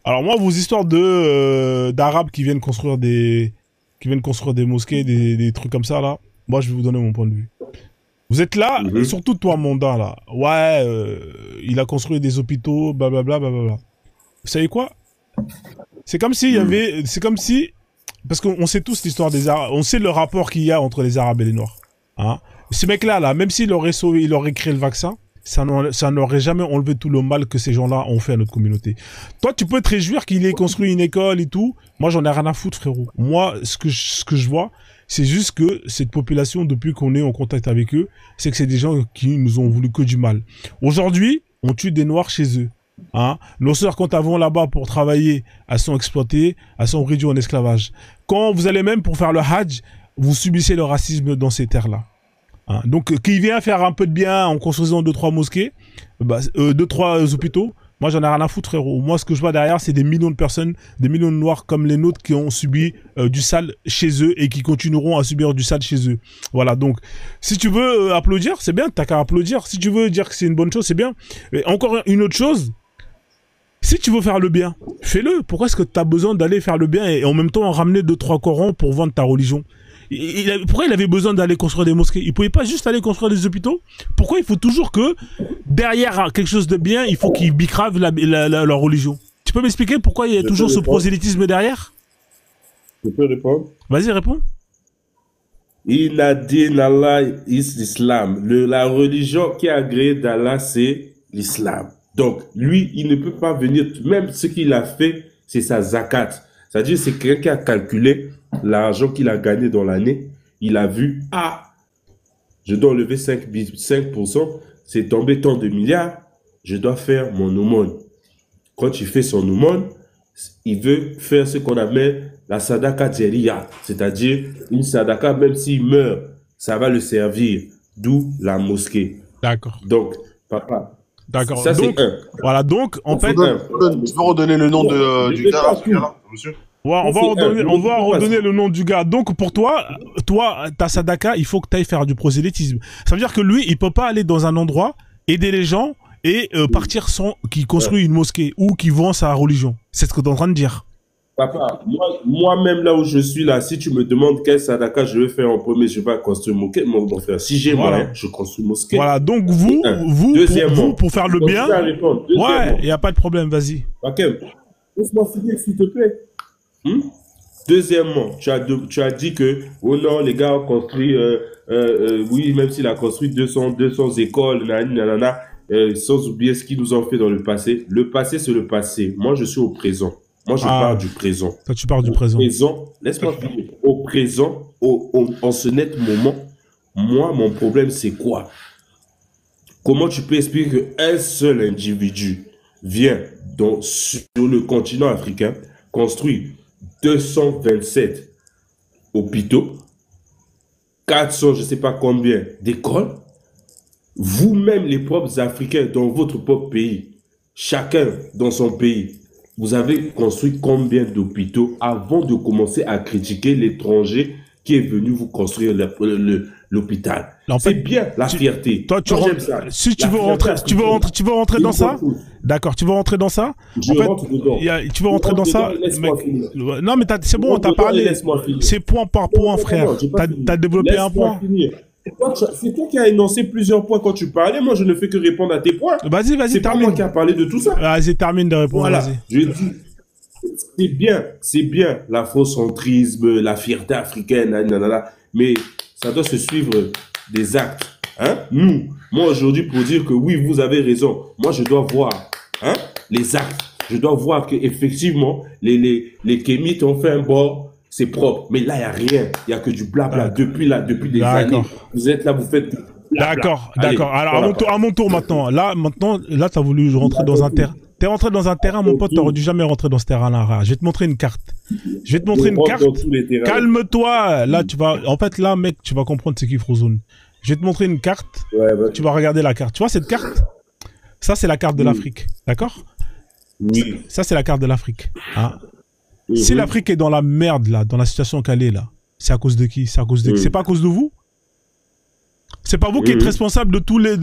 Alors moi, vos histoires d'Arabes qui viennent construire des mosquées, des trucs comme ça là, moi je vais vous donner mon point de vue. Vous êtes là, et surtout toi, Monda, là. Ouais, il a construit des hôpitaux, blablabla, blablabla. Vous savez quoi? C'est comme s'il y avait... C'est comme si... Parce qu'on sait tous l'histoire des Arabes. On sait le rapport qu'il y a entre les Arabes et les Noirs. Hein? Ce mec-là, là, même s'il aurait sauvé, il aurait créé le vaccin, ça n'aurait jamais enlevé tout le mal que ces gens-là ont fait à notre communauté. Toi, tu peux te réjouir qu'il ait construit une école et tout. Moi, j'en ai rien à foutre, frérot. Moi, ce que je vois... C'est juste que cette population, depuis qu'on est en contact avec eux, c'est que c'est des gens qui nous ont voulu que du mal. Aujourd'hui, on tue des Noirs chez eux. Hein? Nos sœurs, quand elles vont là-bas pour travailler, elles sont exploitées, elles sont réduites en esclavage. Quand vous allez même pour faire le Hajj, vous subissez le racisme dans ces terres-là. Hein? Donc, qui vient faire un peu de bien en construisant 2-3 mosquées, 2-3 hôpitaux, moi, j'en ai rien à foutre, frérot. Moi, ce que je vois derrière, c'est des millions de personnes, des millions de Noirs comme les nôtres qui ont subi du sale chez eux et qui continueront à subir du sale chez eux. Voilà, donc, si tu veux applaudir, c'est bien, t'as qu'à applaudir. Si tu veux dire que c'est une bonne chose, c'est bien. Et encore une autre chose, si tu veux faire le bien, fais-le. Pourquoi est-ce que tu as besoin d'aller faire le bien et en même temps en ramener 2-3 Corans pour vendre ta religion? Pourquoi il avait besoin d'aller construire des mosquées? Il pouvait pas juste aller construire des hôpitaux? Pourquoi il faut toujours que derrière quelque chose de bien, il faut qu'il bicrave leur religion? Tu peux m'expliquer pourquoi il y a toujours ce prosélytisme derrière? Je peux répondre? Vas-y, réponds. Il a dit Allah is l'islam. La religion qui est agréée d'Allah, c'est l'islam. Donc, lui, il ne peut pas venir, même ce qu'il a fait, c'est sa zakat. C'est-à-dire, c'est quelqu'un qui a calculé l'argent qu'il a gagné dans l'année. Il a vu, je dois enlever 5%, c'est tombé tant de milliards, je dois faire mon aumône. Quand il fait son aumône, il veut faire ce qu'on appelle la sadaka djeriya, c'est-à-dire une sadaka, même s'il meurt, ça va le servir, d'où la mosquée. D'accord. Donc, papa, d'accord. Ça, c'est un. Voilà, donc, en fait... Tu peux redonner le nom du gars, monsieur? Ouais, on va redonner le nom du gars. Donc, pour toi, ta sadaka, il faut que tu ailles faire du prosélytisme. Ça veut dire que lui, il peut pas aller dans un endroit, aider les gens et partir sans qu'il construit une mosquée ou qu'il vend sa religion. C'est ce que tu es en train de dire. Papa, moi-même là où je suis là, si tu me demandes quel sadaka je vais faire en premier, je vais construire mon frère. Si j'ai moyen, je construis mosquée. Voilà, donc vous, pour faire le bien, ouais, il n'y a pas de problème, vas-y. Ok, laisse-moi finir s'il te plaît. Deuxièmement, tu as dit que, oh non, les gars ont construit, oui, même s'il a construit 200 écoles, nanana, sans oublier ce qu'ils nous ont fait dans le passé. Le passé, c'est le passé. Moi, je suis au présent. Moi, je parle du présent. Toi, tu parles du présent. Laisse-moi finir. Au présent, en ce net moment, moi, mon problème, c'est quoi? Comment tu peux expliquer qu'un seul individu vient sur le continent africain, construit 227 hôpitaux, 400, je ne sais pas combien, d'écoles. Vous-même, les propres Africains, dans votre propre pays, chacun dans son pays, vous avez construit combien d'hôpitaux avant de commencer à critiquer l'étranger qui est venu vous construire l'hôpital? C'est bien la fierté. Toi, j'aime ça. Si tu veux rentrer dans ça, d'accord, tu veux rentrer dans ça. Je rentre dedans. Tu veux rentrer dans ça. Non, mais c'est bon, t'as parlé. C'est point par point, frère. T'as développé un point. C'est toi qui as énoncé plusieurs points quand tu parlais. Moi, je ne fais que répondre à tes points. Vas-y, termine. C'est pas moi qui a parlé de tout ça. Vas-y, termine de répondre. Voilà. Je dis, c'est bien l'afrocentrisme, la fierté africaine, nanana, mais ça doit se suivre des actes. Hein? Moi aujourd'hui, pour dire que oui, vous avez raison, moi je dois voir les actes. Je dois voir qu'effectivement, les kémites ont fait un bord. C'est propre, mais là, il n'y a rien. Il n'y a que du blabla depuis des années. Vous êtes là, vous faites... D'accord. Alors, à mon tour maintenant. Là, tu as voulu rentrer dans un terrain. Tu es rentré dans un terrain, mon pote, tu n'aurais dû jamais rentrer dans ce terrain-là. Je vais te montrer une carte. Calme-toi. Là, en fait, là, mec, tu vas comprendre ce qu'est Frozone. Je vais te montrer une carte. Tu vas regarder la carte. Tu vois cette carte? Ça, c'est la carte de l'Afrique. D'accord? Oui. Ça, c'est la carte de l'Afrique. Si l'Afrique est dans la merde, là, dans la situation qu'elle est, là, c'est à cause de qui? C'est pas à cause de vous? C'est pas vous qui êtes responsable de tous les...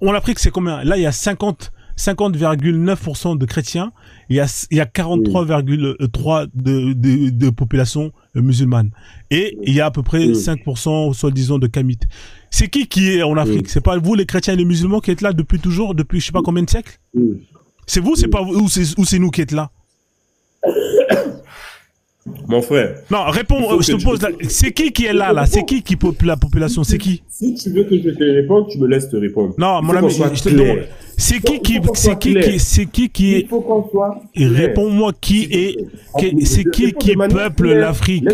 En Afrique, c'est combien? Là, il y a 50 50,9% de chrétiens, il y a 43,3% de population musulmane. Et il y a à peu près 5%, soi-disant, de kamites. C'est qui est en Afrique? C'est pas vous, les chrétiens et les musulmans, qui êtes là depuis toujours, depuis je sais pas combien de siècles? C'est vous, c'est pas vous, ou c'est nous qui êtes là? Mon frère. Non, réponds, je te pose là. C'est qui est là? C'est qui peuple la population? C'est qui? Si tu veux que je te réponde, tu me laisses te répondre. Non, mon ami, je te demande. C'est qui est. Il faut qu'on soit. Réponds-moi c'est qui peuple l'Afrique?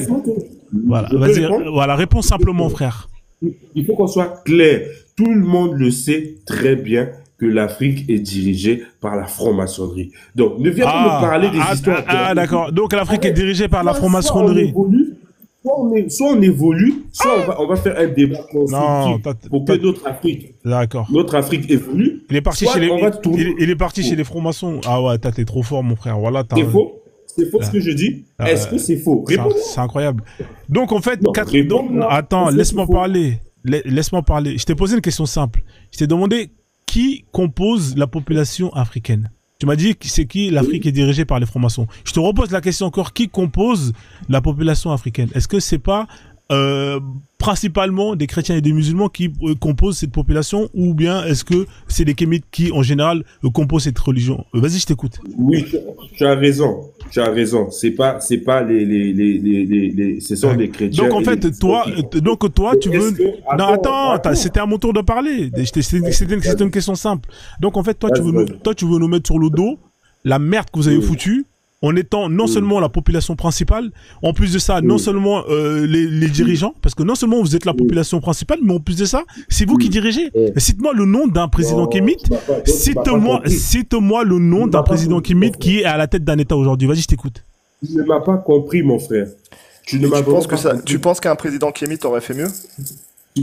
Voilà, vas-y, voilà, réponds simplement, frère. Il faut qu'on soit clair. Tout le monde le sait très bien que l'Afrique est dirigée par la franc-maçonnerie. Donc, ne viens pas me parler des histoires. D'accord. Donc, l'Afrique est dirigée par la franc-maçonnerie. Soit on évolue, soit on va faire un débat constructif pour que notre Afrique évolue. Il est parti chez les francs-maçons. Ah ouais, t'es trop fort, mon frère. Voilà, c'est faux. C'est faux ce que je dis. Est-ce que c'est faux? C'est incroyable. Donc, en fait, attends, laisse-moi parler. Laisse-moi parler. Je t'ai posé une question simple. Je t'ai demandé qui compose la population africaine. Tu m'as dit que c'est qui l'Afrique est dirigée par les francs-maçons. Je te repose la question encore. Qui compose la population africaine? Est-ce que c'est pas principalement des chrétiens et des musulmans qui composent cette population, ou bien est-ce que c'est les kémites qui, en général, composent cette religion? Vas-y, je t'écoute. Oui, tu as raison. Tu as raison. C'est pas ce sont des chrétiens. Donc, en fait, toi, tu veux... Non, attends, c'était à mon tour de parler. C'était une question simple. Donc, en fait, toi, tu veux nous mettre sur le dos la merde que vous avez foutue, en étant non seulement la population principale, en plus de ça, non seulement les dirigeants, parce que non seulement vous êtes la population principale, mais en plus de ça, c'est vous qui dirigez. Cite-moi le nom d'un président kémite. Cite-moi le nom d'un président kémite qui est à la tête d'un État aujourd'hui. Vas-y, je t'écoute. Tu ne m'as pas compris, mon frère. Tu penses qu'un président kémite aurait fait mieux?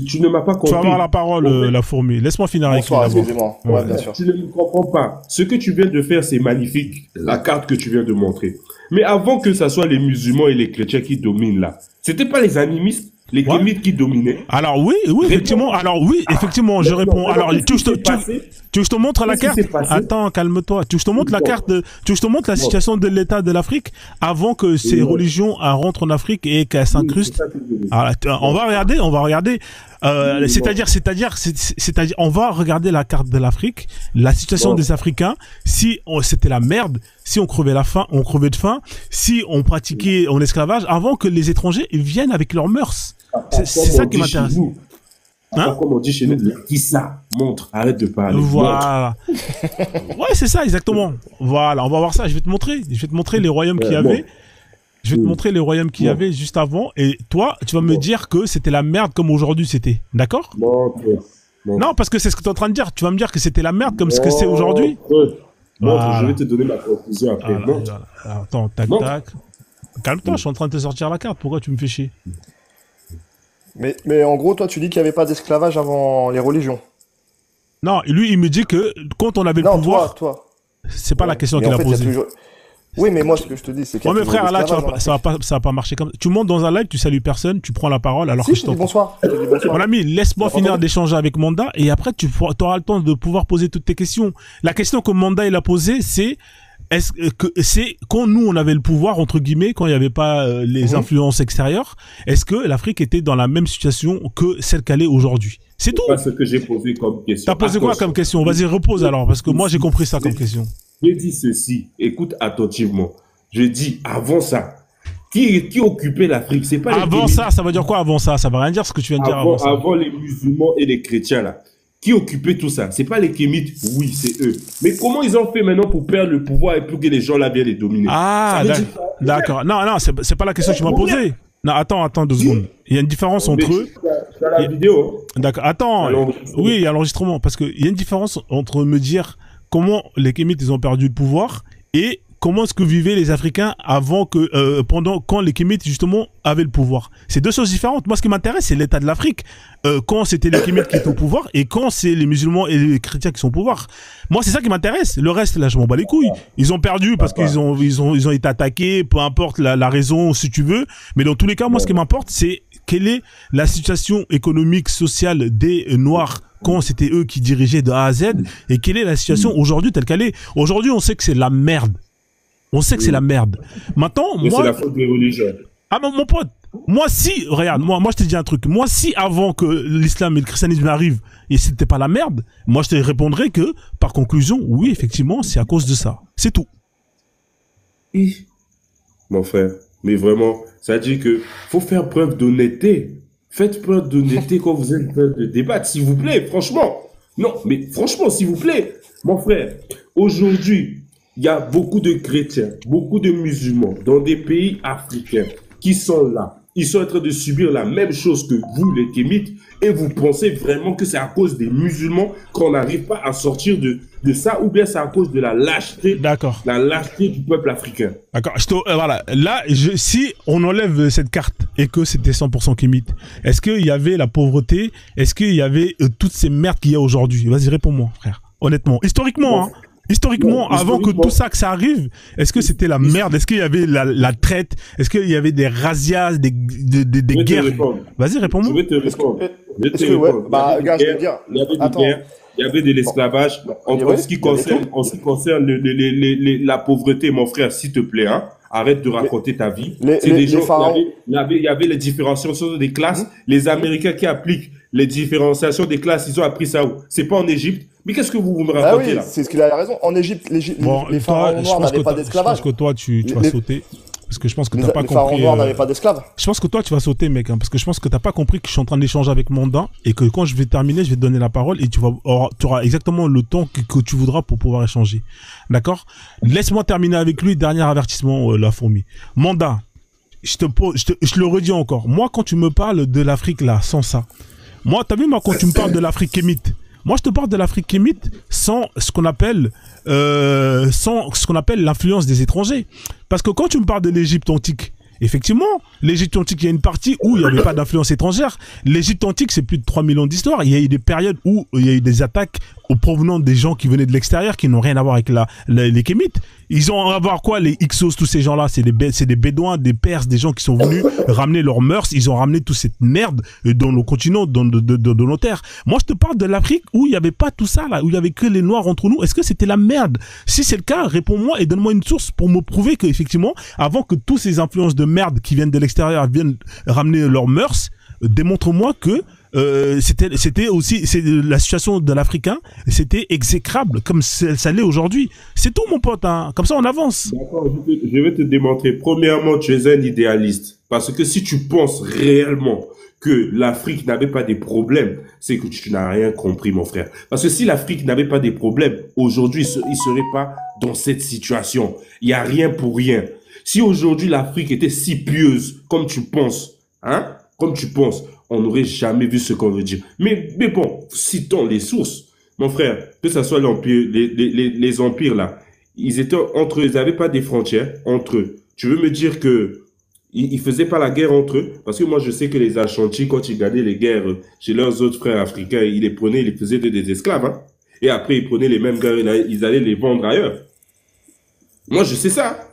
Tu ne m'as pas compris. Tu vas avoir la parole, la fourmi. Laisse-moi finir avec toi. Excusez-moi. Ouais, bien sûr. Tu ne me comprends pas. Ce que tu viens de faire, c'est magnifique. La carte que tu viens de montrer. Mais avant que ça soit les musulmans et les chrétiens qui dominent là, c'était pas les animistes, les kémites qui dominaient. Alors oui, effectivement. Alors oui, effectivement, je réponds. Alors tu je te montre la carte. Attends, calme-toi. Tu je te montre la carte. Tu je te montre la situation de l'État de l'Afrique avant que ces religions rentrent en Afrique et qu'elles s'incrustent. On va regarder. C'est-à-dire, on va regarder la carte de l'Afrique, la situation des Africains. Si c'était la merde, si on crevait de faim, si on pratiquait en esclavage, avant que les étrangers viennent avec leurs mœurs. C'est ça qui m'intéresse. Comme on dit chez nous, qui ça montre, arrête de parler. Voilà. Ouais, c'est ça, exactement. Voilà, on va voir ça. Je vais te montrer les royaumes qu'il y avait. Je vais te montrer les royaumes qu'il y avait juste avant. Et toi, tu vas me dire que c'était la merde comme aujourd'hui c'était. D'accord? Non, parce que c'est ce que tu es en train de dire. Tu vas me dire que c'était la merde comme ce que c'est aujourd'hui. Je vais te donner ma conclusion après. Attends, tac. Calme-toi, je suis en train de te sortir la carte. Pourquoi tu me fais chier? Mais en gros, toi, tu dis qu'il n'y avait pas d'esclavage avant les religions. Non, lui, il me dit que quand on avait le pouvoir... toi. C'est pas la question qu'il a posée. Oui, mais moi, ce que je te dis, c'est que... mais frère, là, ça va pas marcher comme ça. Tu montes dans un live, tu salues personne, tu prends la parole, alors que je te dis bonsoir. Mon ami, laisse-moi finir d'échanger avec Manda, et après, tu auras le temps de pouvoir poser toutes tes questions. La question que Manda, il a posée, c'est... Est-ce que c'est quand nous on avait le pouvoir entre guillemets, quand il n'y avait pas les influences extérieures, est-ce que l'Afrique était dans la même situation que celle qu'elle est aujourd'hui? C'est tout. C'est pas ce que j'ai posé comme question. T'as posé quoi comme question? Vas-y, repose alors, parce que moi j'ai compris ça comme question. J'ai dit ceci, écoute attentivement. Je dis avant ça, qui occupait l'Afrique? C'est pas avant ça, ça veut dire quoi avant ça? Ça veut rien dire ce que tu viens de dire avant ça. Avant les musulmans et les chrétiens là. Qui occupait tout ça? C'est pas les kémites, oui, c'est eux. Mais comment ils ont fait maintenant pour perdre le pouvoir et pour que les gens là viennent les dominer? Ah, d'accord. Non, c'est pas la question que tu m'as posée. Non, attends 2 secondes. Il y a une différence entre eux. Tu as la vidéo. D'accord. Attends. Oui, il y a l'enregistrement. Parce qu'il y a une différence entre me dire comment les kémites ils ont perdu le pouvoir et comment est-ce que vivaient les Africains avant que, quand les kémites justement avaient le pouvoir. C'est deux choses différentes. Moi, ce qui m'intéresse, c'est l'état de l'Afrique. Quand c'était les kémites qui étaient au pouvoir et quand c'est les musulmans et les chrétiens qui sont au pouvoir. Moi, c'est ça qui m'intéresse. Le reste, là, je m'en bats les couilles. Ils ont perdu parce qu'ils ont été attaqués, peu importe la raison, si tu veux. Mais dans tous les cas, moi, ce qui m'importe, c'est quelle est la situation économique, sociale des Noirs quand c'était eux qui dirigeaient de A à Z, et quelle est la situation aujourd'hui telle qu'elle est. Aujourd'hui, on sait que c'est la merde. On sait que c'est la merde. Maintenant, mais moi... c'est la faute des religions. Ah, mais mon pote, moi, si, regarde, moi, je te dis un truc. Moi, si avant que l'islam et le christianisme arrivent, et c'était pas la merde, moi, je te répondrais que, par conclusion, oui, effectivement, c'est à cause de ça. C'est tout. Mon frère, mais vraiment, ça dit que faut faire preuve d'honnêteté. Faites preuve d'honnêteté quand vous êtes en train de débattre, s'il vous plaît, franchement. Non, mais franchement, s'il vous plaît, mon frère, aujourd'hui, il y a beaucoup de chrétiens, beaucoup de musulmans dans des pays africains qui sont là. Ils sont en train de subir la même chose que vous, les Kémites, et vous pensez vraiment que c'est à cause des musulmans qu'on n'arrive pas à sortir de ça, ou bien c'est à cause de la lâcheté, d'accord, la lâcheté du peuple africain. D'accord. Voilà. Là, si on enlève cette carte et que c'était 100% Kémite, est-ce qu'il y avait la pauvreté? Est-ce qu'il y avait toutes ces merdes qu'il y a aujourd'hui? Vas-y, réponds-moi, frère. Honnêtement. Historiquement, hein. Historiquement, avant que tout ça, que ça arrive, est-ce que c'était la merde? Est-ce qu'il y avait la traite? Est-ce qu'il y avait des razzias, des guerres? Vas-y, réponds-moi. Je vais te répondre. Gars, je vais dire. Il y avait des guerres, il y avait de l'esclavage. En ce qui concerne la pauvreté, mon frère, s'il te plaît, hein, arrête de raconter ta vie. Il y avait les différenciations des classes. Les Américains qui appliquent les différenciations des classes, ils ont appris ça où? C'est pas en Égypte. Mais qu'est-ce que vous me racontez là? C'est ce qu'il a raison. En Égypte, les pharaons noirs n'avaient pas d'esclavage. Je pense que toi, tu vas sauter. Parce que je pense que t'as pas compris. Les pharaons noirs n'avaient pas d'esclaves. Je pense que toi, tu vas sauter, mec. Hein, parce que je pense que t'as pas compris que je suis en train d'échanger avec Mondain. Et que quand je vais terminer, je vais te donner la parole. Et tu auras exactement le temps que tu voudras pour pouvoir échanger. D'accord? Laisse-moi terminer avec lui. Dernier avertissement, la fourmi. Mondain, je le redis encore. Moi, quand tu me parles de l'Afrique, là, sans ça. Moi, t'as vu, moi, quand tu me parles de l'Afrique kémite, moi, je te parle de l'Afrique kémite sans ce qu'on appelle l'influence des étrangers. Parce que quand tu me parles de l'Égypte antique, effectivement, l'Égypte antique, il y a une partie où il n'y avait pas d'influence étrangère. L'Égypte antique, c'est plus de 3 millions d'histoires. Il y a eu des périodes où il y a eu des attaques au provenant des gens qui venaient de l'extérieur, qui n'ont rien à voir avec les Kémites. Ils ont à voir quoi, les Hyksos, tous ces gens-là? C'est des Bédouins, des Perses, des gens qui sont venus ramener leurs mœurs. Ils ont ramené toute cette merde dans nos continents, dans nos terres. Moi, je te parle de l'Afrique où il n'y avait pas tout ça, là, où il y avait que les Noirs entre nous. Est-ce que c'était la merde? Si c'est le cas, réponds-moi et donne-moi une source pour me prouver que, effectivement, avant que toutes ces influences de merde qui viennent de l'extérieur viennent ramener leurs mœurs, démontre-moi que c'était aussi la situation de l'Africain, c'était exécrable comme ça l'est aujourd'hui. C'est tout, mon pote, hein. Comme ça on avance. D'accord, je vais te démontrer. Premièrement, tu es un idéaliste, parce que si tu penses réellement que l'Afrique n'avait pas des problèmes, c'est que tu n'as rien compris, mon frère. Parce que si l'Afrique n'avait pas des problèmes, aujourd'hui il serait pas dans cette situation. Il y a rien pour rien. Si aujourd'hui l'Afrique était si pieuse comme tu penses, hein, comme tu penses, on n'aurait jamais vu ce qu'on veut dire. Mais bon, citons les sources. Mon frère, que ce soit l'empire, les empires là, ils étaient entre eux, ils n'avaient pas des frontières entre eux. Tu veux me dire que ils faisaient pas la guerre entre eux? Parce que moi, je sais que les Ashanti, quand ils gagnaient les guerres chez leurs autres frères africains, ils les prenaient, ils les faisaient des esclaves, hein. Et après, ils prenaient les mêmes gars, ils allaient les vendre ailleurs. Moi, je sais ça.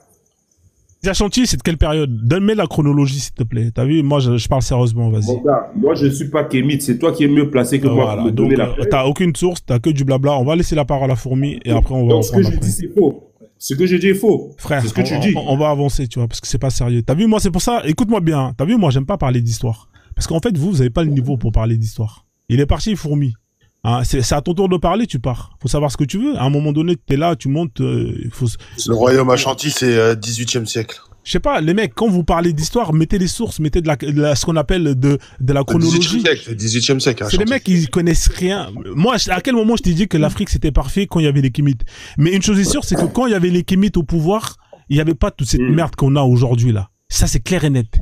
Les Ashanti, c'est de quelle période? Donne-moi la chronologie, s'il te plaît. T'as vu, moi, je parle sérieusement, vas-y. Bon, gars, moi, je ne suis pas kémite. C'est toi qui es mieux placé que moi pour me donner la période. T'as aucune source, t'as que du blabla. On va laisser la parole à Fourmi et après, on va... Donc, ce que je dis, c'est faux. Ce que je dis est faux. Frère, c'est ce que tu dis. On va avancer, tu vois, parce que c'est pas sérieux. T'as vu, moi, c'est pour ça, écoute-moi bien. T'as vu, moi, j'aime pas parler d'histoire. Parce qu'en fait, vous avez pas le niveau pour parler d'histoire. Il est parti, Fourmi. Hein, c'est à ton tour de parler, tu pars. Faut savoir ce que tu veux. À un moment donné, t'es là, tu montes. Le royaume Ashanti, c'est 18e siècle. Je sais pas, les mecs, quand vous parlez d'histoire, mettez les sources, mettez ce qu'on appelle de la chronologie. 18e siècle. C'est les mecs qui connaissent rien. Moi, à quel moment je t'ai dit que l'Afrique c'était parfait quand il y avait les Kémites? Mais une chose est sûre, c'est que quand il y avait les Kémites au pouvoir, il n'y avait pas toute cette merde qu'on a aujourd'hui là. Ça, c'est clair et net.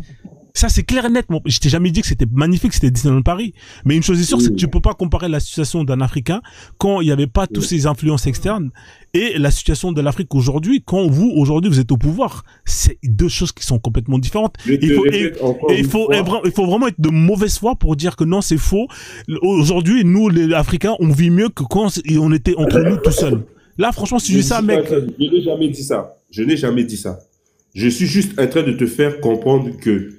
Ça, c'est clair et net. Je t'ai jamais dit que c'était magnifique, c'était Disneyland Paris. Mais une chose est sûre, c'est que tu peux pas comparer la situation d'un Africain quand il n'y avait pas toutes ces influences externes et la situation de l'Afrique aujourd'hui, quand vous, aujourd'hui, vous êtes au pouvoir. C'est deux choses qui sont complètement différentes. Il faut vraiment être de mauvaise foi pour dire que non, c'est faux. Aujourd'hui, nous, les Africains, on vit mieux que quand on était entre nous tout seuls. Là, franchement, si je dis ça, mec. Je n'ai jamais dit ça. Je n'ai jamais dit ça. Je suis juste en train de te faire comprendre que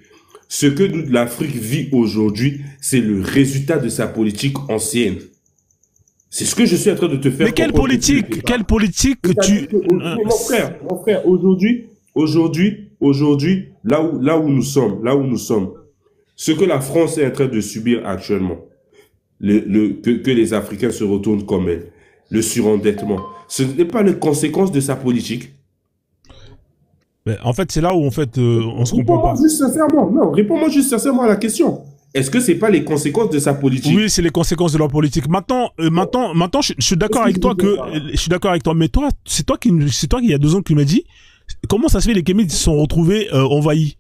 ce que l'Afrique vit aujourd'hui, c'est le résultat de sa politique ancienne. C'est ce que je suis en train de te faire. Mais quelle politique Mon frère, aujourd'hui, là où nous sommes, ce que la France est en train de subir actuellement, que les Africains se retournent comme elle, le surendettement, ce n'est pas les conséquences de sa politique. Mais en fait, c'est là où on se comprend pas. Réponds-moi juste sincèrement à la question. Est-ce que c'est pas les conséquences de sa politique? Oui, c'est les conséquences de leur politique. Maintenant, je suis d'accord avec toi mais toi, c'est toi qui il y a 2 ans qui m'a dit, comment ça se fait les Kémites se sont retrouvés envahis?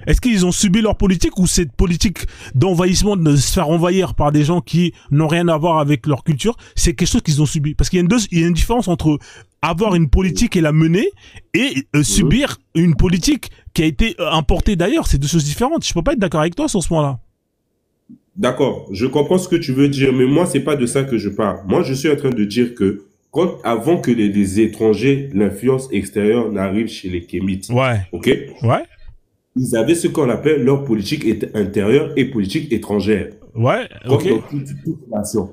Est-ce qu'ils ont subi leur politique ou cette politique d'envahissement, de se faire envahir par des gens qui n'ont rien à voir avec leur culture, c'est quelque chose qu'ils ont subi? Parce qu'il y a une différence entre avoir une politique et la mener et subir une politique qui a été importée d'ailleurs. C'est 2 choses différentes. Je peux pas être d'accord avec toi sur ce point-là. D'accord, je comprends ce que tu veux dire, mais moi, c'est pas de ça que je parle. Moi, je suis en train de dire que avant que les étrangers, l'influence extérieure n'arrive chez les Kémites, ouais, ok, ouais, ils avaient ce qu'on appelle leur politique intérieure et politique étrangère. Ouais, ok. Comme dans toute nation.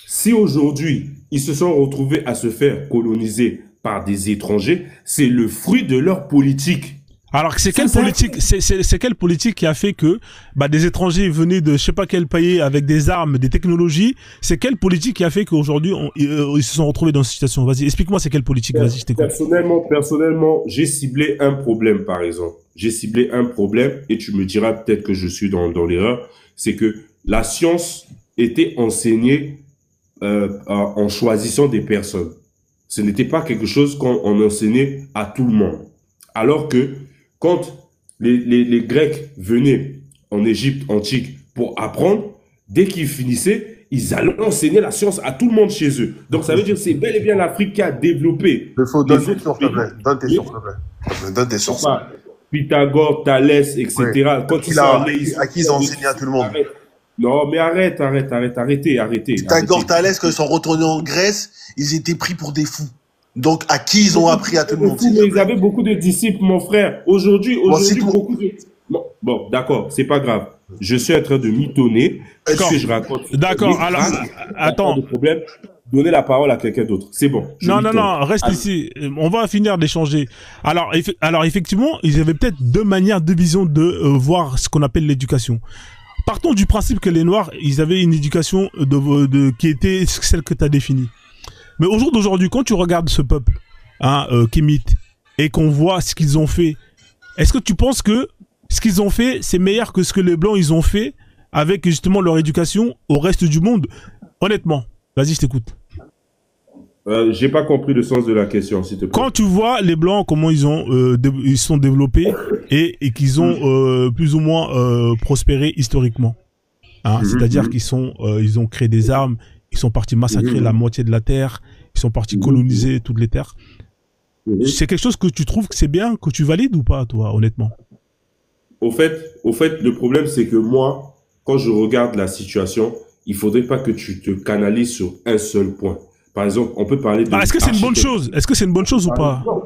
Si aujourd'hui, ils se sont retrouvés à se faire coloniser par des étrangers, c'est le fruit de leur politique. Alors c'est quelle politique qui a fait que des étrangers venaient de je sais pas quel pays avec des armes, des technologies? C'est quelle politique qui a fait qu'aujourd'hui ils se sont retrouvés dans cette situation? Vas-y, explique-moi c'est quelle politique. Vas-y, je t'écoute. Personnellement, j'ai ciblé un problème par exemple. J'ai ciblé un problème et tu me diras peut-être que je suis dans l'erreur. C'est que la science était enseignée en choisissant des personnes. Ce n'était pas quelque chose qu'on enseignait à tout le monde. Alors que quand les Grecs venaient en Égypte antique pour apprendre, dès qu'ils finissaient, ils allaient enseigner la science à tout le monde chez eux. Donc ça veut dire que c'est bel et bien l'Afrique qui a développé. Il faut donner tes sources, s'il te plaît. Donne tes sources. Pythagore, Thalès, etc. Oui. Quand ils sont allés, à qui ils ont enseigné à tout le monde? Non, mais arrêtez. Pythagore, Thalès, quand ils sont retournés en Grèce, ils étaient pris pour des fous. Donc, à qui ils ont appris à tout le monde? Mais ils avaient beaucoup de disciples, mon frère. Aujourd'hui, beaucoup de... Bon, d'accord, c'est pas grave. Je suis en train de mitonner. Ce que je raconte. D'accord, alors, attends. Pas de problème. Donnez la parole à quelqu'un d'autre. C'est bon. Non, reste ici. On va finir d'échanger. Alors, effectivement, ils avaient peut-être 2 manières, 2 visions de voir ce qu'on appelle l'éducation. Partons du principe que les Noirs, ils avaient une éducation qui était celle que tu as définie. Mais au jour d'aujourd'hui, quand tu regardes ce peuple, Kémite, et qu'on voit ce qu'ils ont fait, est-ce que tu penses que ce qu'ils ont fait, c'est meilleur que ce que les Blancs, ils ont fait avec justement leur éducation au reste du monde? Honnêtement, vas-y, je t'écoute. J'ai pas compris le sens de la question, s'il te plaît. Quand tu vois les Blancs, comment ils sont développés et qu'ils ont plus ou moins prospéré historiquement, c'est-à-dire ils ont créé des armes, ils sont partis massacrer la moitié de la terre, ils sont partis coloniser toutes les terres. C'est quelque chose que tu trouves que c'est bien, que tu valides ou pas, toi, honnêtement? Au fait, le problème, c'est que moi, quand je regarde la situation, il faudrait pas que tu te canalises sur un seul point. Par exemple, on peut parler de... Est-ce que c'est une bonne chose? Est-ce que c'est une bonne chose ou pas? Non,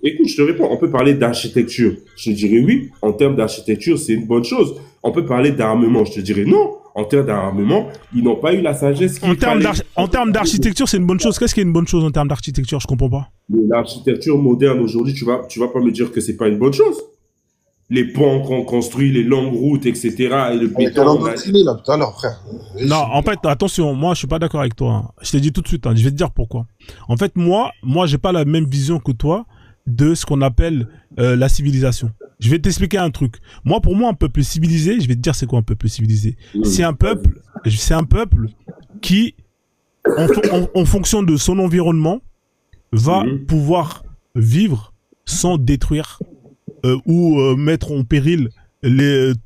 écoute, je te réponds. On peut parler d'architecture. Je te dirais oui. En termes d'architecture, c'est une bonne chose. On peut parler d'armement. Je te dirais non. En termes d'armement, ils n'ont pas eu la sagesse qu'il fallait. En termes d'architecture, c'est une bonne chose. Qu'est-ce qui est une bonne chose en termes d'architecture? Je comprends pas. L'architecture moderne aujourd'hui, tu vas pas me dire que c'est pas une bonne chose. Les ponts qu'on construit, les longues routes, etc. Et le béton. Là, tout à l'heure, frère. Non, en fait, attention, moi, je suis pas d'accord avec toi. Je t'ai dit tout de suite, je vais te dire pourquoi. En fait, moi, j'ai pas la même vision que toi de ce qu'on appelle la civilisation. Je vais t'expliquer un truc. Moi, pour moi, un peuple civilisé, je vais te dire c'est quoi un peuple civilisé. C'est un peuple qui, en fonction de son environnement, va pouvoir vivre sans détruire ou mettre en péril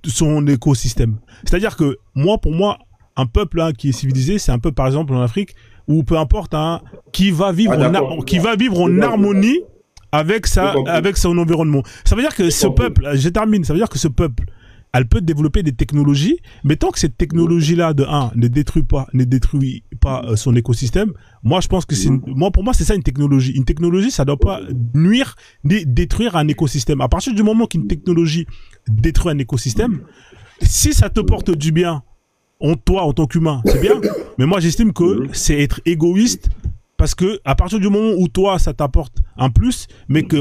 son écosystème. C'est-à-dire que pour moi, un peuple qui est civilisé, c'est un peuple, par exemple, en Afrique, ou peu importe, qui va vivre en harmonie avec son environnement. Ça veut dire que ce peuple, je termine, ça veut dire que ce peuple, elle peut développer des technologies, mais tant que cette technologie-là, ne détruit pas son écosystème, moi, je pense que pour moi, c'est ça une technologie. Une technologie, ça doit pas nuire ni détruire un écosystème. À partir du moment qu'une technologie détruit un écosystème, si ça te porte du bien, toi, en tant qu'humain, c'est bien. Mais moi, j'estime que c'est être égoïste parce que à partir du moment où toi, ça t'apporte un plus, mais que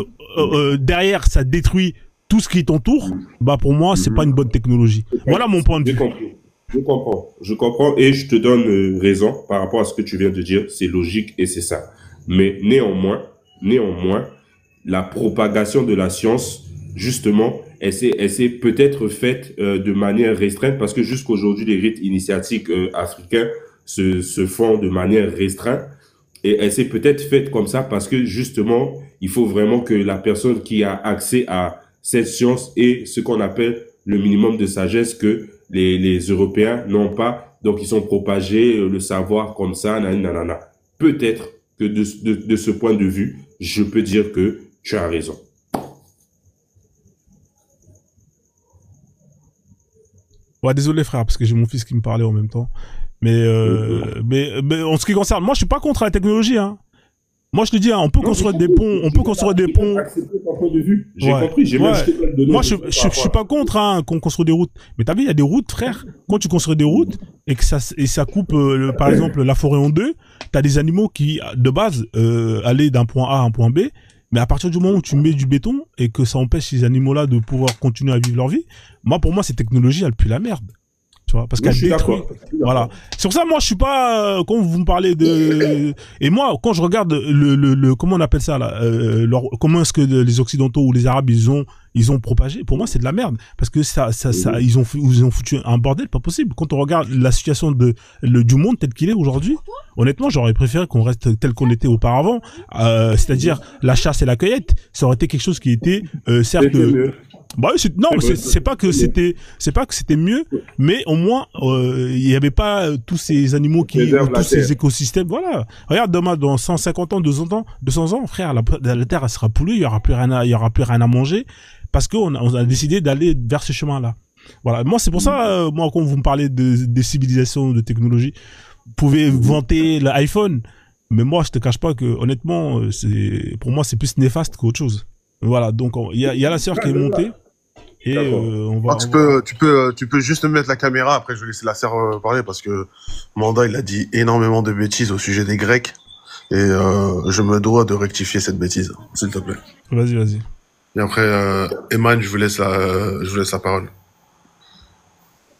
derrière, ça détruit tout ce qui t'entoure, bah pour moi, c'est pas une bonne technologie. Voilà mon point de J'ai vue. compris. Je comprends et je te donne raison par rapport à ce que tu viens de dire. C'est logique et c'est ça. Mais néanmoins, la propagation de la science, justement, elle s'est peut-être faite de manière restreinte parce que jusqu'aujourd'hui, les rites initiatiques africains se font de manière restreinte. Et elle s'est peut-être faite comme ça parce que justement, il faut vraiment que la personne qui a accès à cette science ait ce qu'on appelle le minimum de sagesse que les Européens n'ont pas. Donc, ils ont propagé le savoir comme ça, nanana. Peut-être que de ce point de vue, je peux dire que tu as raison. Ouais, désolé frère, parce que j'ai mon fils qui me parlait en même temps. Mais en ce qui concerne, moi je suis pas contre la technologie, hein. Moi je te dis, hein, on peut construire des ponts, on peut construire des ponts. J'ai compris, j'ai même jeté plein de données. Moi je suis pas contre hein, qu'on construise des routes. Mais t'as vu, il y a des routes, frère. Quand tu construis des routes et que ça coupe, par exemple, la forêt en deux, t'as des animaux qui, de base, allaient d'un point A à un point B. Mais à partir du moment où tu mets du béton et que ça empêche ces animaux-là de pouvoir continuer à vivre leur vie, pour moi, ces technologies, elles puent la merde. Tu vois, parce qu'elle détruit. Voilà. Sur ça, moi, je suis pas, quand vous me parlez de, et moi, quand je regarde comment on appelle ça, là, comment est-ce que les Occidentaux ou les Arabes, ils ont propagé, pour moi, c'est de la merde. Parce que ils ont foutu un bordel, pas possible. Quand on regarde la situation du monde tel qu'il est aujourd'hui, honnêtement, j'aurais préféré qu'on reste tel qu'on était auparavant, c'est-à-dire la chasse et la cueillette. Ça aurait été quelque chose qui était, certes, bah oui, non, c'est pas que c'était mieux, mais au moins il y avait pas tous ces animaux tous ces écosystèmes. Voilà. Regarde demain dans 150 ans, 200 ans, frère, la terre elle sera polluée, il y aura plus rien à manger parce qu'on a décidé d'aller vers ce chemin-là. Voilà. Moi c'est pour ça moi quand vous me parlez des civilisations de technologie, vous pouvez vanter l'iPhone, mais moi je te cache pas que honnêtement pour moi c'est plus néfaste qu'autre chose. Voilà, donc il y a la sœur qui est montée et tu peux juste mettre la caméra. Après, je vais laisser la sœur parler parce que Manda il a dit énormément de bêtises au sujet des Grecs et je me dois de rectifier cette bêtise, s'il te plaît. Vas-y. Et après, Eman, je vous laisse la parole.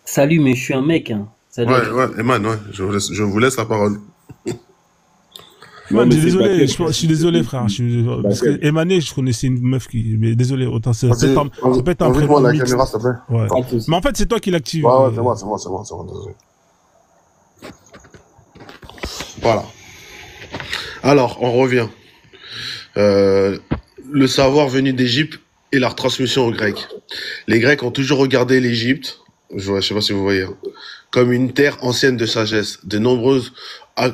Salut, mais je suis un mec. Hein. Salut. Ouais, Eman, je vous laisse la parole. Man, je suis désolé, frère. Parce que Emané, je connaissais une meuf mais désolé, autant ça peut être un prénom la mixte. caméra, s'il te plaît. Ouais. Mais en fait, c'est toi qui l'active. Ouais, c'est moi, désolé. Voilà. Alors, on revient. Le savoir venu d'Égypte et la retransmission aux Grecs. Les Grecs ont toujours regardé l'Égypte, je sais pas si vous voyez, comme une terre ancienne de sagesse. De nombreuses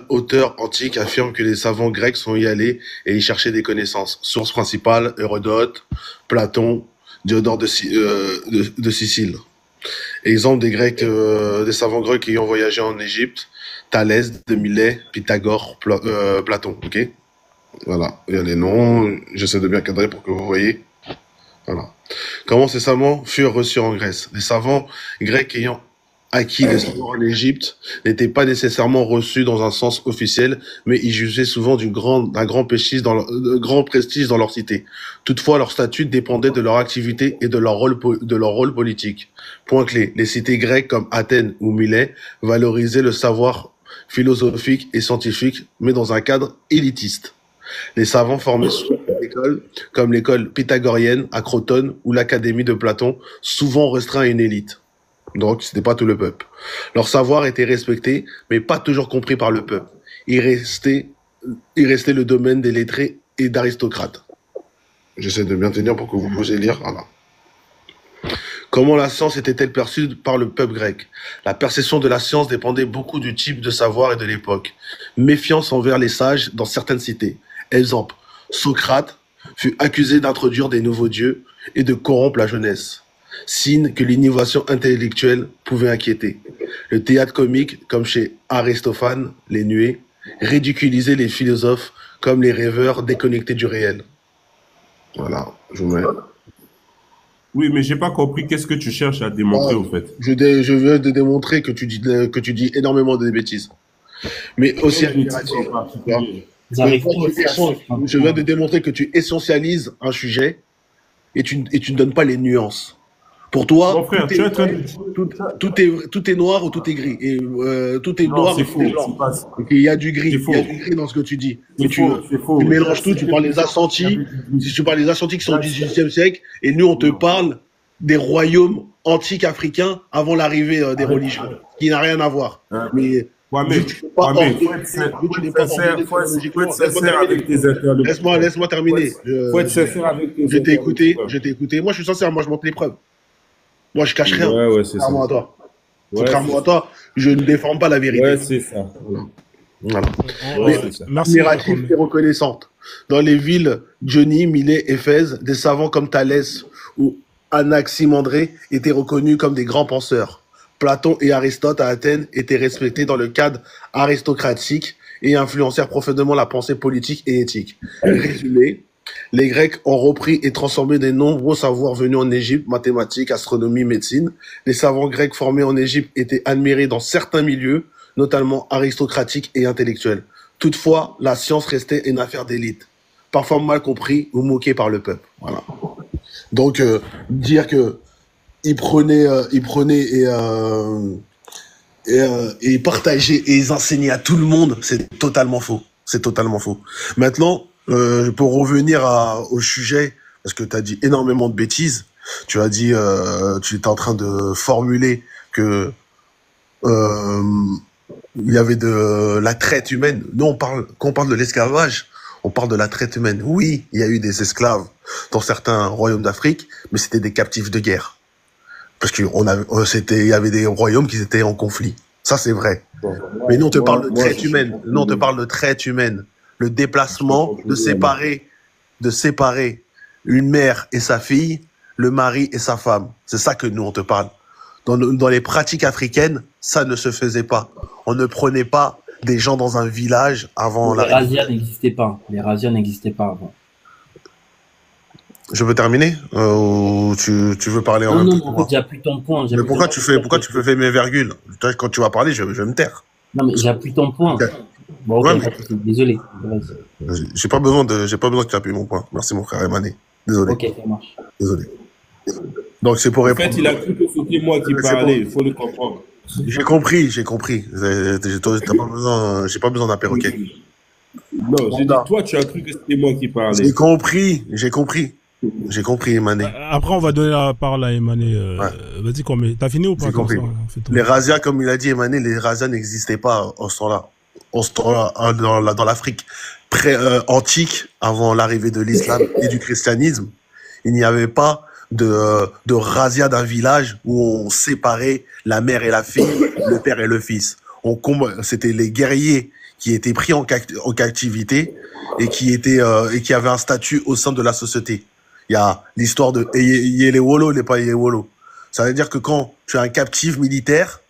auteurs antiques affirment que les savants grecs sont y allés et y cherchaient des connaissances. Source principale, Hérodote, Platon, Diodore de Sicile. Exemple des Grecs, des savants grecs qui ont voyagé en Égypte, Thalès de Milet, Pythagore, Platon, ok? Voilà, il y a les noms, j'essaie de bien cadrer pour que vous voyez. Voilà. Comment ces savants furent reçus en Grèce? Les savants grecs ayant acquis le savoir en Égypte n'étaient pas nécessairement reçus dans un sens officiel, mais ils jugeaient souvent d'un grand prestige dans leur cité. Toutefois, leur statut dépendait de leur activité et de leur rôle politique. Point clé, les cités grecques comme Athènes ou Milet valorisaient le savoir philosophique et scientifique, mais dans un cadre élitiste. Les savants formés sous l'école, comme l'école pythagorienne à Crotone ou l'académie de Platon, souvent restreints à une élite. Donc, c'était pas tout le peuple. Leur savoir était respecté, mais pas toujours compris par le peuple. Il restait le domaine des lettrés et d'aristocrates. J'essaie de bien tenir pour que vous puissiez lire. Voilà. Comment la science était-elle perçue par le peuple grec? La perception de la science dépendait beaucoup du type de savoir et de l'époque. Méfiance envers les sages dans certaines cités. Exemple, Socrate fut accusé d'introduire des nouveaux dieux et de corrompre la jeunesse. Signe que l'innovation intellectuelle pouvait inquiéter. Le théâtre comique, comme chez Aristophane, les nuées, ridiculisait les philosophes comme les rêveurs déconnectés du réel. Voilà, je vous mets. Oui, mais j'ai pas compris qu'est-ce que tu cherches à démontrer, Ouais, au fait. je viens de démontrer que tu dis énormément de bêtises, mais aussi Quelle bêtise en admiratives. Tu vois. particulier? Que J'arrive toi, pas aussi à suivre un je viens point. de démontrer que tu essentialises un sujet et tu ne donnes pas les nuances. Pour Mon toi, frère, tu es en train de... tout est noir ou tout est gris. Et tout est Non, noir ou c'est tout est faux. blanc. C'est pas... Et qu'il y a du C'est gris. Il y a faux. du gris dans ce que tu dis. C'est Mais faux. C'est tu faux. J'ai mélanges tout. Tu accepté parles des plusieurs fois qu'il y assentis. avait du gris. Tu parles des assentis qui sont J'ai au accepté... 18e siècle. Et nous, on te Non. parle des royaumes antiques africains avant l'arrivée des religions. Qui n'a rien à voir. Hein? Mais vu Kwame, que tu n'es pas Kwame, ordonné, vu que tu n'es pas ordonné faut être chronologiquement, laisse-moi sincère avec terminer. tes interlocuteurs. Laisse-moi terminer. Faut être sincère avec tes interlocuteurs. Je t'ai écouté. Moi, je suis sincère. Moi, je montre les preuves. Moi, je cache rien. Ouais, ouais, c'est ça. Contrairement à toi. Ouais, Contrairement c'est à toi, je ne défends pas la vérité. ouais, c'est ça. Voilà. Ouais, c'est ça. Merci. Admirative et reconnaissante. Dans les villes Johnny, Milet, Éphèse, des savants comme Thalès ou Anaximandré étaient reconnus comme des grands penseurs. Platon et Aristote à Athènes étaient respectés dans le cadre aristocratique et influencèrent profondément la pensée politique et éthique. Résumé, les Grecs ont repris et transformé de nombreux savoirs venus en Égypte, mathématiques, astronomie, médecine. Les savants grecs formés en Égypte étaient admirés dans certains milieux, notamment aristocratiques et intellectuels. Toutefois, la science restait une affaire d'élite, parfois mal compris ou moqué par le peuple. Voilà. Donc, dire que ils prenaient et partageaient et ils enseignaient à tout le monde, c'est totalement faux. C'est totalement faux. Maintenant, pour revenir au sujet, parce que tu as dit énormément de bêtises, tu as dit, tu étais en train de formuler que il y avait de la traite humaine. Nous, quand on parle de l'esclavage, on parle de la traite humaine. Oui, il y a eu des esclaves dans certains royaumes d'Afrique, mais c'était des captifs de guerre. Parce qu'il y avait des royaumes qui étaient en conflit. Ça, c'est vrai. Bon, Mais nous, on te parle de moi, traite humaine. Nous, on te parle de traite humaine. Le déplacement, de séparer une mère et sa fille, le mari et sa femme. C'est ça que nous, on te parle. Dans les pratiques africaines, ça ne se faisait pas. On ne prenait pas des gens dans un village avant Les razzias n'existaient pas. Les razzias n'existaient pas avant. Je peux terminer ou tu veux parler en Non, même non, temps que en moi? fait, j'appuie ton point. Mais pourquoi tu fais mes virgules? Quand tu vas parler, je vais me taire. Non, mais j'appuie ton point. Ok. Bon, ok, Ouais, pas de souci. Désolé. Vas-y. j'ai pas besoin que tu appuies mon point. Merci mon frère Emané. Désolé. Ok, ça marche. Désolé. Donc c'est pour en répondre. fait, il a cru que c'était moi qui Mais c'est parlais. bon. Il faut le comprendre. J'ai compris. J'ai pas besoin d'un perroquet. Non, j'ai dit, toi, tu as cru que c'était moi qui parlais. J'ai compris, Emané. Après, on va donner la parole à Emané. Ouais. Vas-y, Kwame. T'as fini ou pas J'ai comme compris. ça, on fait tout. Les razzias, comme il a dit Emané, les razzias n'existaient pas en ce temps-là. Dans l'Afrique antique, avant l'arrivée de l'islam et du christianisme, il n'y avait pas de razzia d'un village où on séparait la mère et la fille, le père et le fils. C'était les guerriers qui étaient pris en captivité et qui avaient un statut au sein de la société. Il y a l'histoire de Yelewolo, les pas Yelewolo. Ça veut dire que quand tu es un captif militaire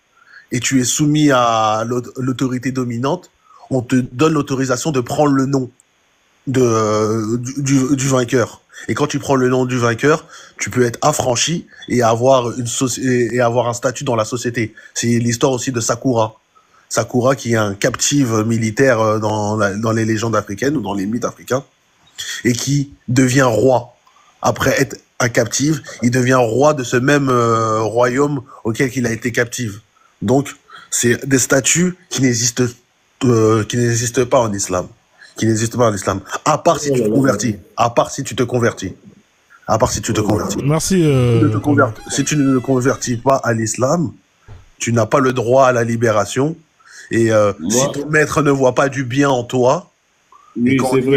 et tu es soumis à l'autorité dominante, on te donne l'autorisation de prendre le nom du vainqueur. Et quand tu prends le nom du vainqueur, tu peux être affranchi et avoir un statut dans la société. C'est l'histoire aussi de Sakura. Sakura qui est un captive militaire dans les légendes africaines ou dans les mythes africains et qui devient roi. Après être un captif, il devient roi de ce même royaume auquel il a été captif. Donc, c'est des statuts qui n'existent pas en islam. À part si tu te convertis. Merci. Si tu ne te convertis pas à l'islam, tu n'as pas le droit à la libération. Et si ton maître ne voit pas du bien en toi, oui,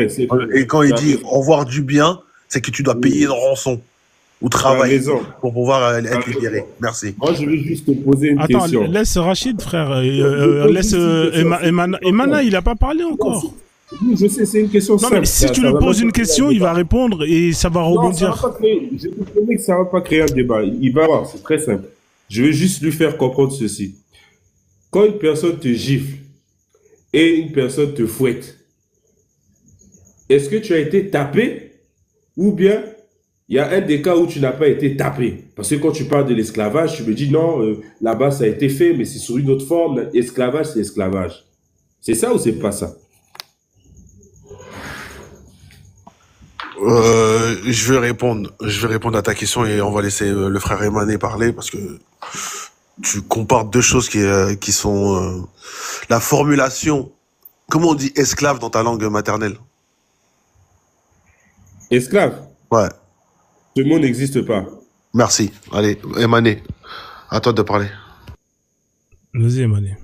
c'est vrai. Et quand il dit au revoir du bien, c'est que tu dois payer une rançon ou travailler pour pouvoir être libéré. Merci. Moi, je vais juste te poser une question. Attends, laisse Rachid, frère. Laisse Emana, il a pas parlé encore. Oui, je sais, c'est une question simple. Non, mais si tu lui poses une question, il va répondre et ça va rebondir. Je te promets que ça va pas créer un débat. Il va voir, c'est très simple. Je vais juste lui faire comprendre ceci. Quand une personne te gifle et une personne te fouette, est-ce que tu as été tapé ou bien Il y a un des cas où tu n'as pas été tapé. Parce que quand tu parles de l'esclavage, tu me dis non, là-bas ça a été fait, mais c'est sous une autre forme. Esclavage, c'est esclavage. C'est ça ou c'est pas ça? Je vais répondre à ta question et on va laisser le frère Emmané parler parce que tu compares deux choses qui sont la formulation. Comment on dit esclave dans ta langue maternelle? Esclave, Ouais, ce mot n'existe pas. merci. Allez, Emmané, à toi de parler. Vas-y, Emmanuel.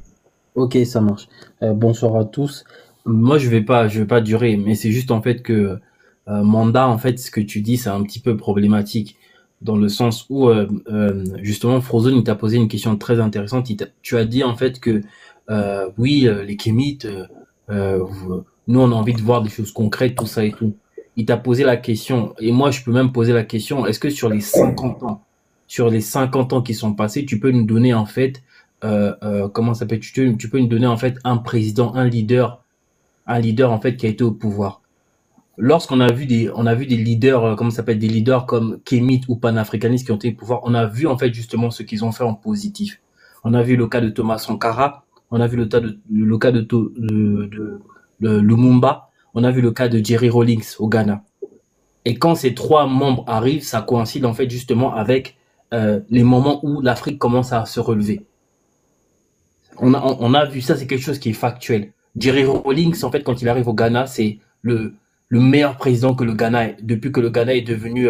Ok, ça marche. Bonsoir à tous. Moi, je vais pas durer, mais c'est juste en fait que Manda, en fait, ce que tu dis, c'est un petit peu problématique dans le sens où justement, Frozone, il t'a posé une question très intéressante. Tu as dit en fait que oui, les Kémites, nous, on a envie de voir des choses concrètes, tout ça et tout. Il t'a posé la question, et moi, je peux même poser la question, est-ce que sur les 50 ans qui sont passés, tu peux nous donner en fait comment ça s'appelle, tu peux nous donner en fait un président, un leader en fait qui a été au pouvoir. Lorsqu'on a vu on a vu des leaders, comment ça s'appelle, des leaders comme Kémite ou panafricanistes qui ont été au pouvoir, on a vu en fait justement ce qu'ils ont fait en positif. On a vu le cas de Thomas Sankara, on a vu le cas de Lumumba, on a vu le cas de Jerry Rawlings au Ghana. Et quand ces trois membres arrivent, ça coïncide en fait justement avec les moments où l'Afrique commence à se relever. On a vu ça, c'est quelque chose qui est factuel. Jerry Rawlings, en fait, quand il arrive au Ghana, c'est le meilleur président que le Ghana ait. Depuis que le Ghana est devenu,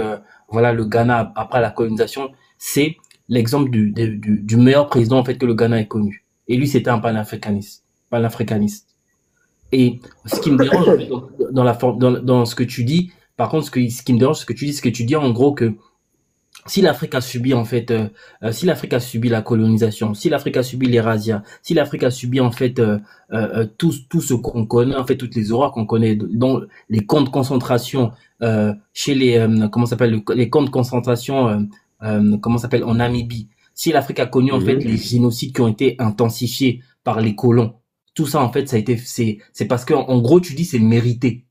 voilà, le Ghana après la colonisation, c'est l'exemple du meilleur président, en fait, que le Ghana ait connu. Et lui, c'était un panafricaniste. Et ce qui me dérange, en fait, dans ce que tu dis, par contre, ce qui me dérange, ce que tu dis en gros que si l'Afrique a subi en fait, si l'Afrique a subi la colonisation, si l'Afrique a subi les razzias, si l'Afrique a subi en fait tout ce qu'on connaît, en fait toutes les horreurs qu'on connaît, dans les camps de concentration, chez les comment s'appelle les camps de concentration, comment s'appelle en Namibie, si l'Afrique a connu en fait les génocides qui ont été intensifiés par les colons, tout ça en fait ça a été c'est parce que en gros tu dis c'est mérité.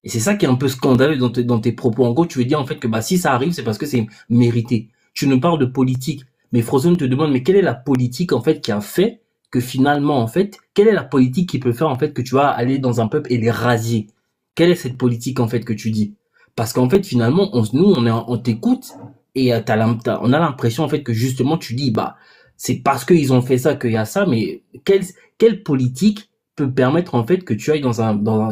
Et c'est ça qui est un peu scandaleux dans tes propos. En gros, tu veux dire en fait que bah si ça arrive, c'est parce que c'est mérité. Tu nous parles de politique, mais Frozen te demande mais quelle est la politique en fait qui a fait que finalement en fait, quelle est la politique qui peut faire en fait que tu vas aller dans un peuple et les rasier? Quelle est cette politique en fait que tu dis? Parce qu'en fait finalement, on t'écoute et on a l'impression en fait que justement tu dis bah c'est parce qu'ils ont fait ça qu'il y a ça, mais quelle politique peut permettre en fait que tu ailles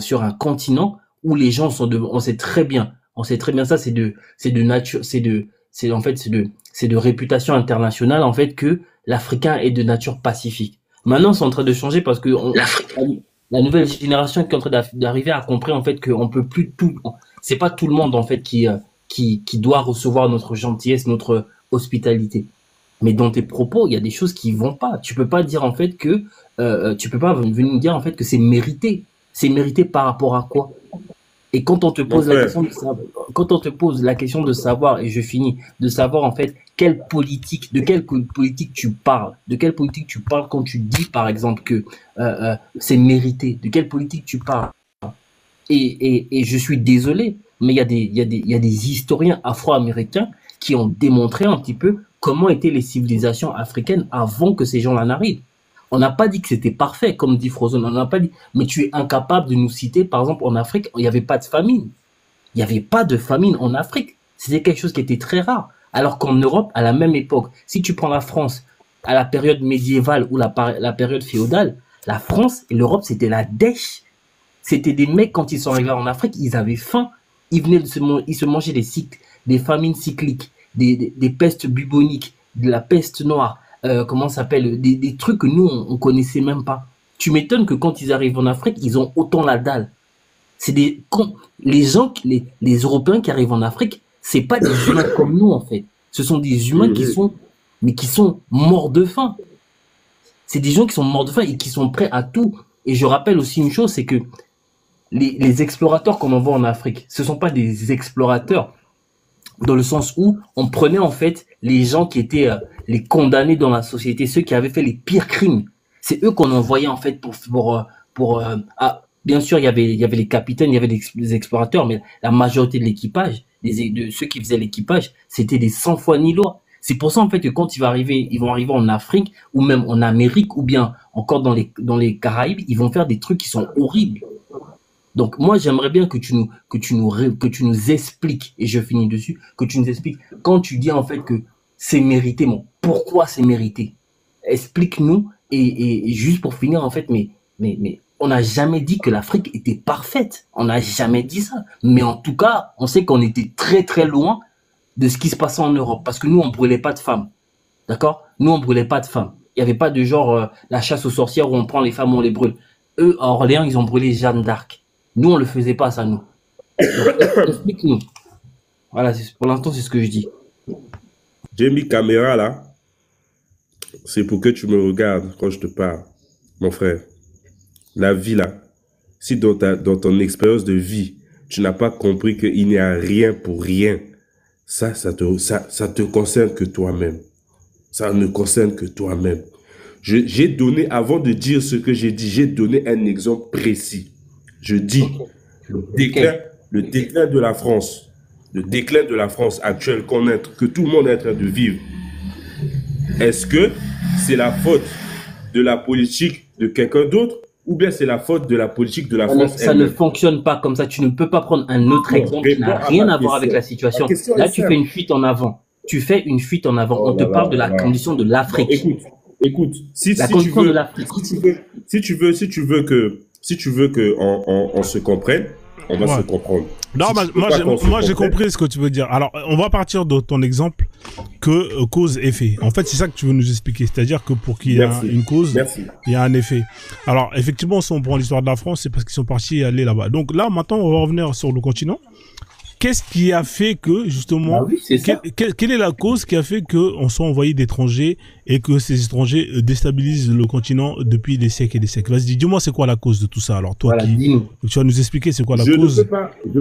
sur un continent où les gens on sait très bien ça, c'est de nature, c'est de réputation internationale, en fait, que l'Africain est de nature pacifique. Maintenant, c'est en train de changer parce que la nouvelle génération qui est en train d'arriver à comprendre, en fait, qu'on peut plus c'est pas tout le monde, en fait, qui doit recevoir notre gentillesse, notre hospitalité. Mais dans tes propos, il y a des choses qui vont pas. Tu peux pas dire, en fait, que, tu peux pas venir dire, en fait, que c'est mérité. C'est mérité par rapport à quoi? Et quand on te pose la question de savoir, et je finis, de savoir en fait de quelle politique tu parles, quand tu dis par exemple que c'est mérité, de quelle politique tu parles. Et je suis désolé, mais il y a des historiens afro-américains qui ont démontré un petit peu comment étaient les civilisations africaines avant que ces gens-là n'arrivent. On n'a pas dit que c'était parfait, comme dit Frozone, on n'a pas dit, mais tu es incapable de nous citer, par exemple, en Afrique, il n'y avait pas de famine. Il n'y avait pas de famine en Afrique. C'était quelque chose qui était très rare. Alors qu'en Europe, à la même époque, si tu prends la France, à la période médiévale ou la période féodale, la France et l'Europe, c'était la dèche. C'était des mecs, quand ils sont arrivés en Afrique, ils avaient faim. Ils se mangeaient des famines cycliques, des pestes buboniques, de la peste noire. Comment ça s'appelle, des trucs que nous on connaissait même pas. Tu m'étonnes que quand ils arrivent en Afrique, ils ont autant la dalle. Les Européens qui arrivent en Afrique, c'est pas des humains comme nous en fait. Ce sont des humains qui sont morts de faim. C'est des gens qui sont morts de faim et qui sont prêts à tout. Et je rappelle aussi une chose, c'est que les explorateurs qu'on envoie en Afrique, ce sont pas des explorateurs dans le sens où on prenait en fait les gens qui étaient les condamnés dans la société, ceux qui avaient fait les pires crimes. C'est eux qu'on envoyait en fait bien sûr il y avait les capitaines, il y avait les explorateurs, mais la majorité de l'équipage, de ceux qui faisaient l'équipage, c'était des 100 fois nilois. C'est pour ça en fait que quand ils vont arriver en Afrique ou même en Amérique ou bien encore dans les Caraïbes, ils vont faire des trucs qui sont horribles. Donc moi j'aimerais bien que tu nous expliques, et je finis dessus, que tu nous expliques quand tu dis en fait que c'est mérité, bon, pourquoi c'est mérité? Explique-nous et juste pour finir en fait, mais on n'a jamais dit que l'Afrique était parfaite, on n'a jamais dit ça. Mais en tout cas, on sait qu'on était très très loin de ce qui se passait en Europe parce que nous on brûlait pas de femmes, d'accord? Nous on brûlait pas de femmes. Il y avait pas de genre la chasse aux sorcières où on prend les femmes, on les brûle. Eux à Orléans ils ont brûlé Jeanne d'Arc. Nous, on le faisait pas, ça, nous. Explique-nous. Voilà, pour l'instant, c'est ce que je dis. J'ai mis caméra là. C'est pour que tu me regardes quand je te parle, mon frère. La vie là, si dans ton expérience de vie, tu n'as pas compris qu'il n'y a rien pour rien, ça te concerne que toi-même. Ça ne concerne que toi-même. J'ai donné, avant de dire ce que j'ai dit, j'ai donné un exemple précis. Je dis, le déclin de la France, le déclin de la France actuelle que tout le monde est en train de vivre, est-ce que c'est la faute de la politique de quelqu'un d'autre ou bien c'est la faute de la politique de la France? Ça ne fonctionne pas comme ça. Tu ne peux pas prendre un autre exemple qui n'a rien à voir avec la situation. Là, tu fais une fuite en avant. Tu fais une fuite en avant. On te parle de la condition de l'Afrique. Écoute, si tu veux que on se comprenne, on va se comprendre. Non, moi j'ai compris ce que tu veux dire. Alors, on va partir de ton exemple que cause-effet. En fait, c'est ça que tu veux nous expliquer. C'est-à-dire que pour qu'il y ait une cause, il y a un effet. Alors, effectivement, si on prend l'histoire de la France, c'est parce qu'ils sont partis aller là-bas. Donc là, maintenant, on va revenir sur le continent. Qu'est-ce qui a fait que, justement, quelle est la cause qui a fait qu'on soit envoyé d'étrangers et que ces étrangers déstabilisent le continent depuis des siècles et des siècles? Vas-y, dis-moi, c'est quoi la cause de tout ça? Alors, toi, tu vas nous expliquer c'est quoi la cause? Je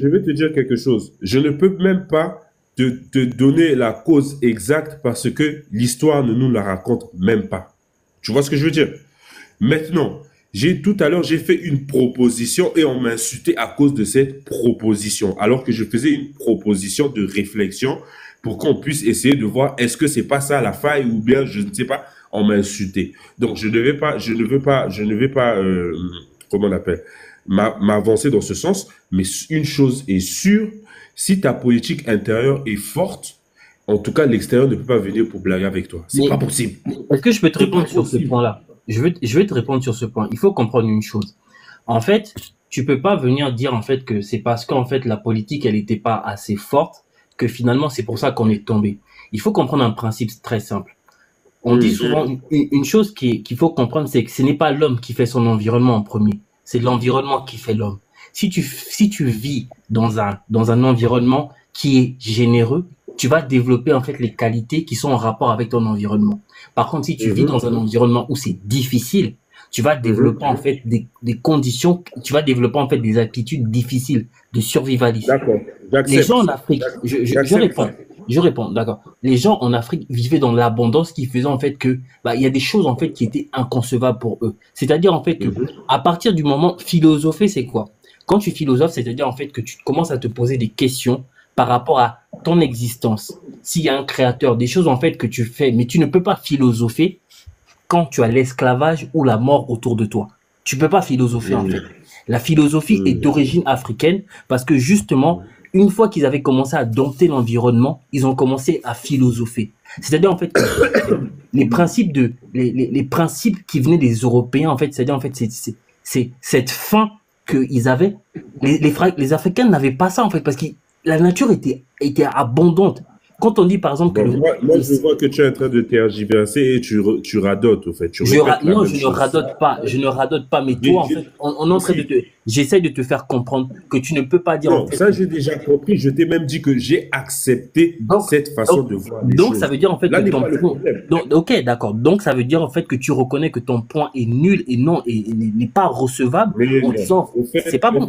vais te dire quelque chose. Je ne peux même pas te donner la cause exacte parce que l'histoire ne nous la raconte même pas. Tu vois ce que je veux dire? Maintenant, tout à l'heure, j'ai fait une proposition et on m'a insulté à cause de cette proposition, alors que je faisais une proposition de réflexion pour qu'on puisse essayer de voir est-ce que c'est pas ça la faille ou bien je ne sais pas, on m'a insulté. Donc je ne vais pas, comment on appelle, m'avancer dans ce sens, mais une chose est sûre, si ta politique intérieure est forte, en tout cas l'extérieur ne peut pas venir pour blaguer avec toi. C'est pas possible. Est-ce que je peux te répondre sur ce point-là? Je vais te répondre sur ce point. Il faut comprendre une chose. En fait, tu peux pas venir dire en fait que c'est parce qu'en fait la politique elle n'était pas assez forte que finalement c'est pour ça qu'on est tombé. Il faut comprendre un principe très simple. On dit souvent une chose qu'il faut comprendre, c'est que ce n'est pas l'homme qui fait son environnement en premier, c'est l'environnement qui fait l'homme. Si tu vis dans un environnement qui est généreux, tu vas développer en fait les qualités qui sont en rapport avec ton environnement. Par contre, si tu vis dans un environnement où c'est difficile, tu vas développer en fait des conditions, tu vas développer en fait des attitudes difficiles de survivalisme. D'accord. Les gens en Afrique, je réponds, d'accord. Les gens en Afrique vivaient dans l'abondance qui faisait en fait que, il y a des choses en fait qui étaient inconcevables pour eux. C'est-à-dire en fait que, à partir du moment philosopher, c'est quoi? Quand tu philosophes, c'est-à-dire en fait que tu commences à te poser des questions par rapport à ton existence. S'il y a un créateur, des choses en fait que tu fais, mais tu ne peux pas philosopher quand tu as l'esclavage ou la mort autour de toi. Tu peux pas philosopher en fait. La philosophie est d'origine africaine parce que justement, une fois qu'ils avaient commencé à dompter l'environnement, ils ont commencé à philosopher. C'est-à-dire en fait que les principes qui venaient des Européens en fait, c'est-à-dire en fait c'est cette faim qu'ils avaient. Les Africains n'avaient pas ça en fait parce que la nature était abondante. Quand on dit par exemple que moi je vois que tu es en train de tergiverser et tu radotes au fait. Non, je ne radote pas, mais toi en fait, on est en train j'essaie de te faire comprendre que tu ne peux pas dire. Non, en fait, ça j'ai déjà compris. Je t'ai même dit que j'ai accepté cette façon de voir les choses. Donc ça veut dire en fait que ton point. Ok, d'accord. Donc ça veut dire en fait que tu reconnais que ton point est nul et n'est pas recevable en disant c'est pas bon.